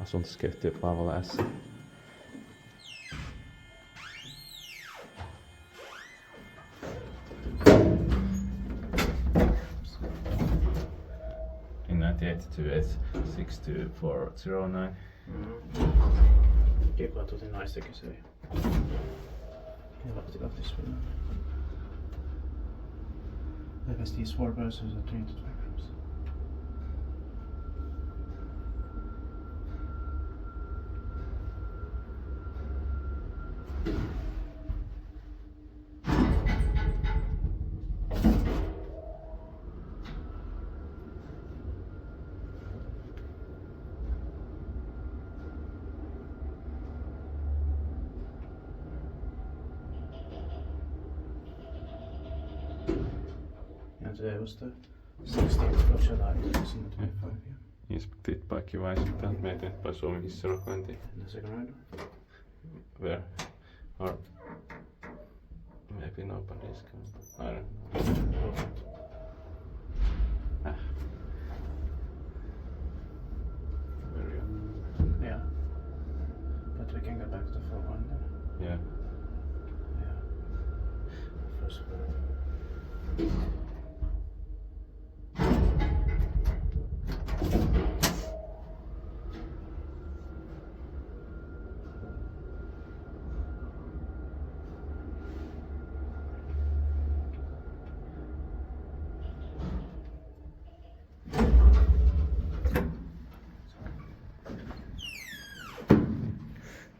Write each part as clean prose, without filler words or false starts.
Asuntoskeittiö Paavola S. In 1982 it's 62409. Kirkkokatu till nice tycker jag. Lahti Finland. Because these 4 persons are treated victims. And today was the 16th of July 2025. Inspected by Kivaisita, maintained by Suomi Hisserokointi. And the second rider? Where? Or maybe nobody's coming. I don't know. Very Yeah. But we can go back to the full one then. Yeah. Yeah. First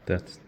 That's